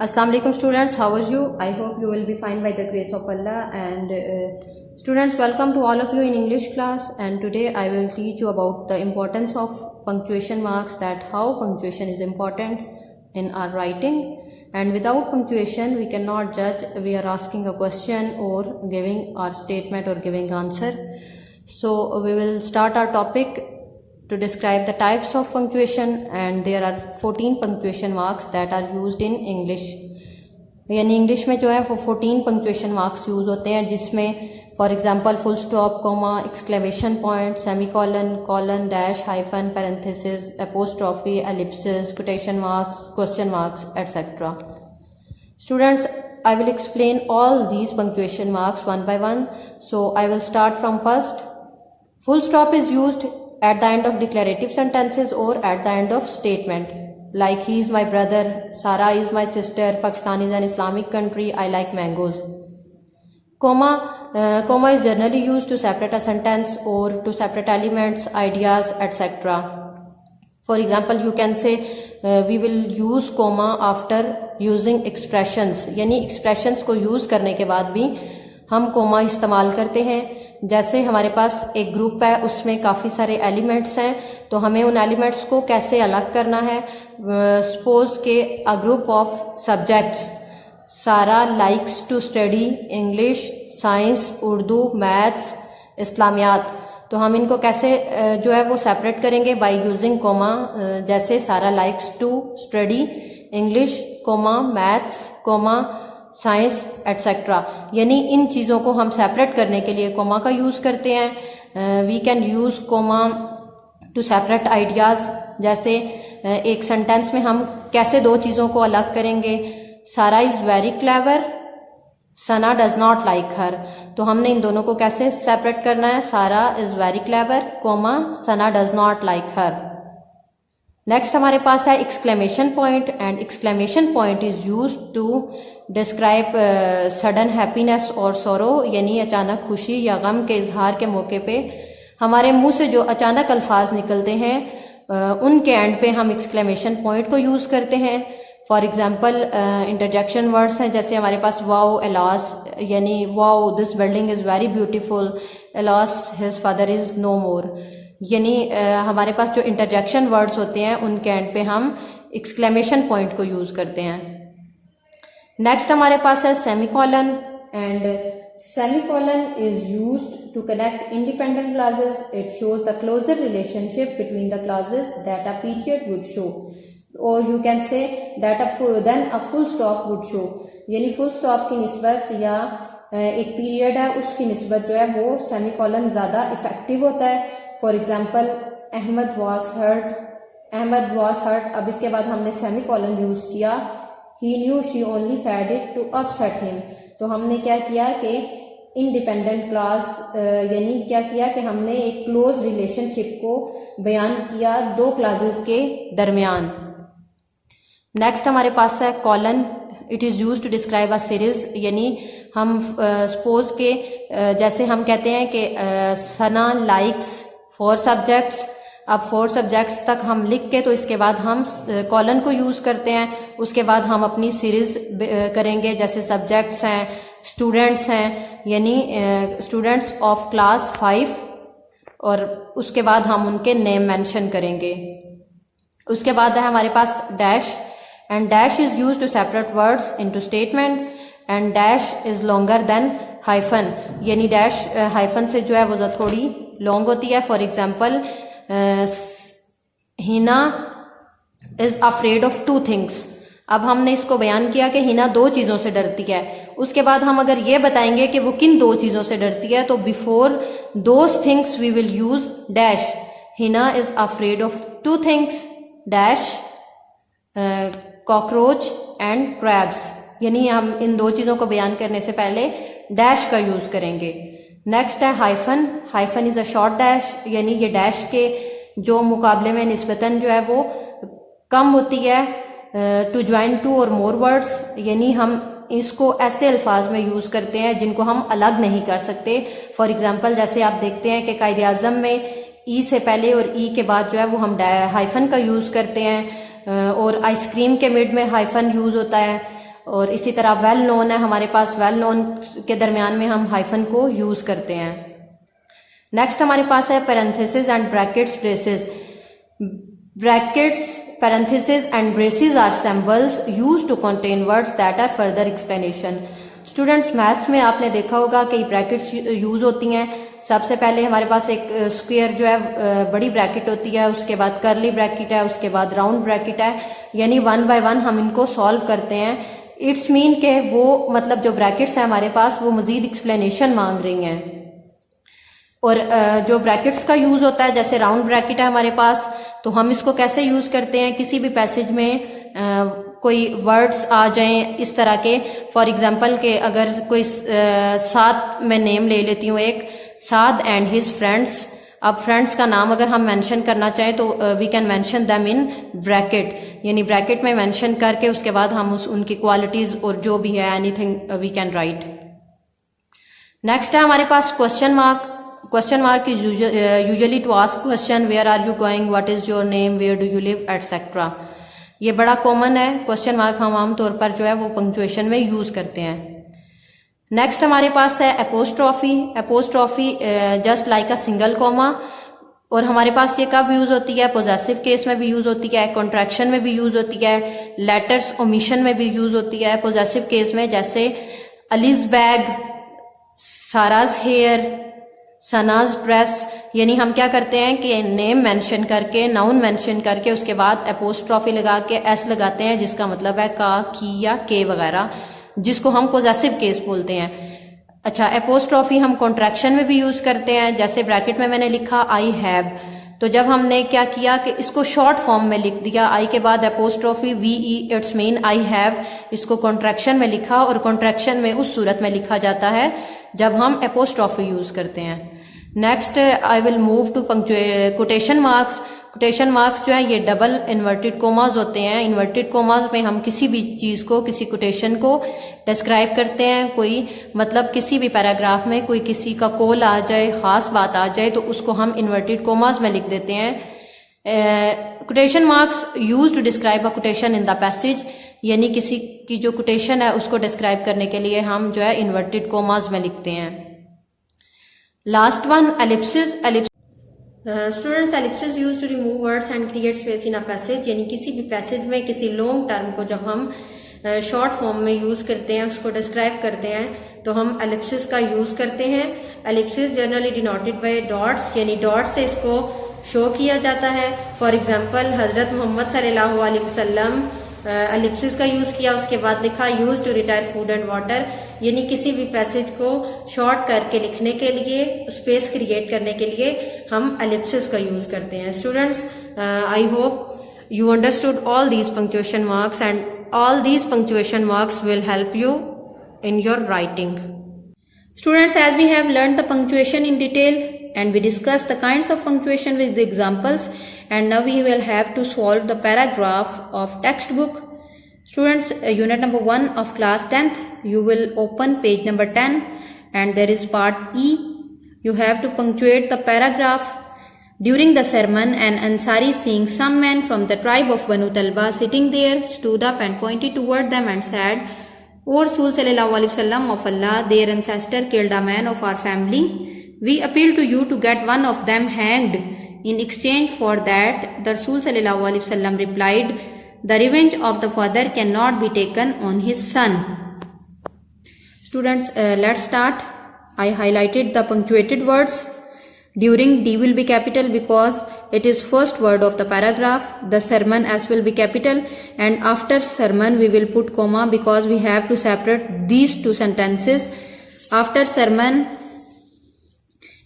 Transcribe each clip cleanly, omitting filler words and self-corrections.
Assalamu alaikum students, how are you? I hope you will be fine by the grace of Allah. And students, welcome to all of you in English class, and today I will teach you about the importance of punctuation marks, that how punctuation is important in our writing, and without punctuation we cannot judge we are asking a question or giving our statement or giving answer. So we will start our topic to describe the types of punctuation, and there are 14 punctuation marks that are used in English. यानी English में जो है वो 14 punctuation marks use होते हैं, जिसमें for example full stop, comma, exclamation point, semicolon, colon, dash, hyphen, parenthesis, apostrophe, Ellipsis, quotation marks, question marks, etcetera. Students, I will explain all these punctuation marks one by one. So I will start from first. Full stop is used at the end of declarative sentences or at the end of statement, like he is my brother, Sarah is my sister, Pakistan is an Islamic country, I like mangoes. Comma is generally used to separate a sentence or to separate elements, ideas, etc. For example, you can say we will use comma after using expressions, यानी expressions को use करने के बाद भी हम comma इस्तेमाल करते हैं. जैसे हमारे पास एक ग्रुप है, उसमें काफ़ी सारे एलिमेंट्स हैं, तो हमें उन एलिमेंट्स को कैसे अलग करना है. सपोज के a group of subjects, Sara likes to study English, science, Urdu, maths, इस्लामियात, तो हम इनको कैसे जो है वो सेपरेट करेंगे बाय यूजिंग कोमा. जैसे Sara likes to study English, comma, maths, comma, science, etcetera. यानी इन चीज़ों को हम सेपरेट करने के लिए कोमा का यूज़ करते हैं. We can use comma to separate ideas. जैसे एक सेंटेंस में हम कैसे दो चीज़ों को अलग करेंगे. Sara is very clever, Sana does not like her, तो हमने इन दोनों को कैसे सेपरेट करना है. Sara is very clever, comma, Sana does not like her. Next हमारे पास है exclamation point, and exclamation point is used to describe sudden happiness और सोरो, यानी अचानक खुशी या गम के इजहार के मौके पे हमारे मुंह से जो अचानक अल्फाज निकलते हैं उनके एंड पे हम एक्सक्लेमेशन पॉइंट को यूज़ करते हैं. फॉर एग्जांपल इंटरजेक्शन वर्ड्स हैं, जैसे हमारे पास वाओ, एलॉस, यानी wow this building is very beautiful, alas his father is no more. यानी हमारे पास जो इंटरजेक्शन वर्ड्स होते हैं उनके एंड पे हम एक्सक्लेमेशन पॉइंट को यूज़ करते हैं. नेक्स्ट हमारे पास है semicolon, and semicolon is used to connect independent clauses. It shows the closer relationship between the clauses that a period would show, और you can say that then a full stop would show. यानी full stop की निस्बत या एक period है उसकी निस्बत जो है वो सेमीकोलन ज़्यादा इफेक्टिव होता है. For example Ahmed was hurt, अब इसके बाद हमने सेमीकोलन यूज़ किया. He knew she only said it to upset him, तो हमने क्या किया कि इंडिपेंडेंट क्लॉज यानी क्या किया कि हमने एक क्लोज रिलेशनशिप को बयान किया दो क्लॉजेस के दरमियान. नेक्स्ट हमारे पास है colon. It is use to describe a series, यानी हम सपोज के जैसे हम कहते हैं कि सना लाइक्स 4 सब्जेक्ट्स. अब 4 सब्जेक्ट्स तक हम लिख के तो इसके बाद हम कॉलन को यूज़ करते हैं. उसके बाद हम अपनी सीरीज़ करेंगे, जैसे सब्जेक्ट्स हैं, स्टूडेंट्स हैं, यानी स्टूडेंट्स ऑफ क्लास 5, और उसके बाद हम उनके नेम मेंशन करेंगे. उसके बाद है हमारे पास dash, and dash is use to separate words into statement, and dash is longer than hyphen, यानी डैश हाइफन से जो है वो थोड़ी लॉन्ग होती है. For example Hina is afraid of 2 things. अब हमने इसको बयान किया कि हिना 2 चीज़ों से डरती है. उसके बाद हम अगर ये बताएंगे कि वो किन 2 चीज़ों से डरती है, तो before those things we will use dash. Hina is afraid of 2 things, dash, cockroach and crabs, यानी हम इन 2 चीज़ों को बयान करने से पहले डैश का यूज़ करेंगे. नेक्स्ट है hyphen. Hyphen is a short dash, यानी ये डैश के जो मुकाबले में निस्बतन जो है वो कम होती है. टू ज्वाइन 2 और मोर वर्ड्स, यानी हम इसको ऐसे अल्फाज में यूज़ करते हैं जिनको हम अलग नहीं कर सकते. फॉर एग्जांपल जैसे आप देखते हैं कि कायदे आज़म में ई से पहले और ई के बाद जो है वो हम हाइफन का यूज़ करते हैं, और आइसक्रीम के मिड में हाइफन यूज़ होता है. और इसी तरह वेल नोन है हमारे पास, वेल नोन के दरमियान में हम हाइफन को यूज करते हैं। नेक्स्ट हमारे पास है parenthesis and brackets braces. Brackets, parentheses and braces are symbols used to contain words that are further explanation। Students maths में आपने देखा होगा कि ब्रैकेट्स यूज होती हैं। सबसे पहले हमारे पास एक स्क्वायर जो है बड़ी ब्रैकेट होती है, उसके बाद कर्ली ब्रैकेट है, उसके बाद राउंड ब्रैकेट है, यानी 1 बाय 1 हम इनको सॉल्व करते हैं। इट्स मीन के वो मतलब जो ब्रैकेट्स हैं हमारे पास वो मजीद एक्सप्लेनेशन मांग रही हैं। और जो ब्रैकेट्स का यूज होता है, जैसे राउंड ब्रैकेट है हमारे पास, तो हम इसको कैसे यूज करते हैं, किसी भी पैसेज में कोई वर्ड्स आ जाएं इस तरह के, फॉर एग्जांपल के अगर कोई साद, मैं नेम ले लेती हूँ एक, साद एंड हिज फ्रेंड्स। अब फ्रेंड्स का नाम अगर हम मेंशन करना चाहें तो we can mention them in bracket, यानी ब्रैकेट में मेंशन करके उसके बाद हम उनकी क्वालिटीज और जो भी है anything we can write. Next है हमारे पास question mark. Question mark is usually to ask question, where are you going, what is your name, where do you live, etc। ये बड़ा कॉमन है। क्वेश्चन मार्क हम आमतौर पर जो है वो पंक्चुएशन में यूज करते हैं। नेक्स्ट हमारे पास है apostrophe. Apostrophe just like a single comma, और हमारे पास ये कब यूज होती है, पोजेसिव केस में भी यूज होती है, कॉन्ट्रैक्शन में भी यूज होती है, लेटर्स ओमिशन में भी यूज होती है। पोजेसिव केस में जैसे अलीज बैग, साराज हेयर, सनाज ड्रेस, यानी हम क्या करते हैं कि नेम मेंशन करके, नाउन मेंशन करके उसके बाद एपोस्ट्रॉफी लगा के एस लगाते हैं, जिसका मतलब है का, की या के वगैरह, जिसको हम पोजेसिव केस बोलते हैं। अच्छा, एपोस्ट्रॉफी हम कॉन्ट्रैक्शन में भी यूज करते हैं। जैसे ब्रैकेट में मैंने लिखा आई हैव, तो जब हमने क्या किया कि इसको शॉर्ट फॉर्म में लिख दिया, आई के बाद apostrophe VE, it's mean I have, इसको कॉन्ट्रैक्शन में लिखा, और कॉन्ट्रैक्शन में उस सूरत में लिखा जाता है जब हम एपोस्ट्रॉफी यूज करते हैं। Next I will move to quotation marks. Quotation marks जो है ये डबल इन्वर्टेड कोमास होते हैं। इन्वर्टेड कोमास में हम किसी भी चीज़ को, किसी कोटेशन को डिस्क्राइब करते हैं। कोई मतलब किसी भी पैराग्राफ में कोई किसी का कॉल आ जाए, ख़ास बात आ जाए, तो उसको हम इन्वर्टेड कोमास में लिख देते हैं। Quotation marks use to describe a quotation in the passage, यानी किसी की जो कोटेशन है उसको डिस्क्राइब करने के लिए हम जो है इन्वर्टेड कोमास में लिखते हैं। Last one, ellipsis. Students, ellipsis use to remove words and create space in a passage, यानी किसी भी पैसेज में किसी लॉन्ग टर्म को जब हम शॉर्ट फॉर्म में यूज करते हैं, उसको डिस्क्राइब करते हैं, तो हम एलिप्सिस का यूज करते हैं। Ellipsis generally denoted by dots, यानी डॉट से इसको शो किया जाता है। फॉर एग्जाम्पल, हजरत मोहम्मद सल्लल्लाहु अलैहि वसल्लम एलिप्सिस का यूज किया, उसके बाद लिखा use to retire food and water, यानी किसी भी पैसेज को शॉर्ट करके लिखने के लिए, स्पेस क्रिएट करने के लिए हम एलिप्सिस का यूज करते हैं। Students, I hope you understood all these punctuation marks, and all these punctuation marks will help you in your writing. Students, as we have learned the punctuation in detail and we discussed the kinds of punctuation with the examples, and now we will have to solve the paragraph of textbook. Students, unit number 1 of class 10th, you will open page number 10 and there is part E. You have to punctuate the paragraph. During the sermon, an Ansari, seeing some men from the tribe of Banu Talba sitting there, stood up and pointed toward them and said, O Rasul sallallahu alaihi wasallam of Allah, their ancestor killed a man of our family. We appeal to you to get one of them hanged. In exchange for that, the Rasul sallallahu alaihi wasallam replied, the revenge of the father cannot be taken on his son. Students, let's start. I highlighted the punctuated words. During, D will be capital because it is first word of the paragraph. The sermon, S will be capital, and after sermon we will put comma because we have to separate these two sentences. After sermon,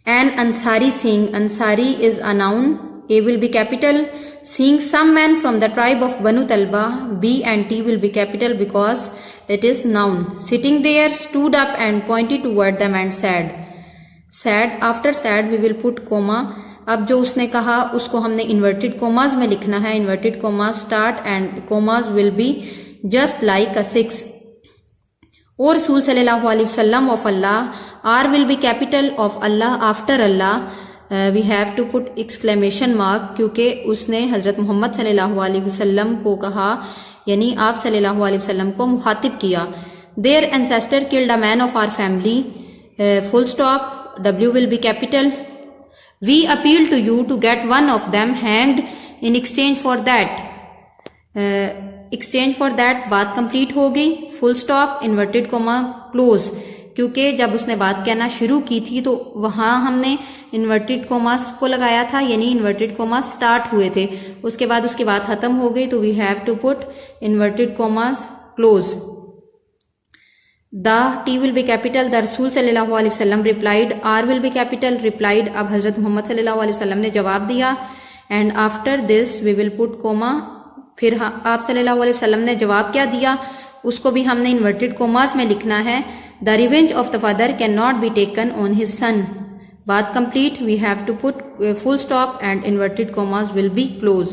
an Ansari seeing, Ansari is a noun, A will be capital. Seeing some men from the tribe of Banu Talba, B and T will be capital because it is noun. Sitting there, stood up and pointed toward them and said. Said, after said we will put comma. अब जो उसने कहा उसको हमने inverted commas में लिखना है. Inverted commas start and commas will be just like a 6. Or Rasul sallallahu alaihi wasallam of Allah, R will be capital of Allah after Allah. We have to put exclamation mark क्योंकि उसने हजरत मोहम्मद सल्लल्लाहु अलैहि वसल्लम को कहा, यानी आप सल्लल्लाहु अलैहि वसल्लम को मुखातिब किया। Their ancestor killed a man of our family, full stop, W will be capital. We appeal to you to get one of them hanged in exchange for that. Exchange for that बात complete हो गई, full stop, inverted coma, close. क्योंकि जब उसने बात कहना शुरू की थी तो वहां हमने इन्वर्टेड कोमास को लगाया था, यानी इन्वर्टेड कोमास स्टार्ट हुए थे, उसके बाद उसकी बात खत्म हो गई तो we have to put inverted commas, close. The T will be capital, the रसूल सल्लल्लाहु अलैहि वसल्लम replied, R will be capital, replied, अब हजरत मोहम्मद सल्लल्लाहु अलैहि वसल्लम ने जवाब दिया। And after this we will put comma, फिर आप सल्लल्लाहु अलैहि वसल्लम ने जवाब क्या दिया उसको भी हमने इन्वर्टेड कोमास में लिखना है। The revenge of the father can not be taken on his son, बात complete, we have to put full stop and inverted commas will be close.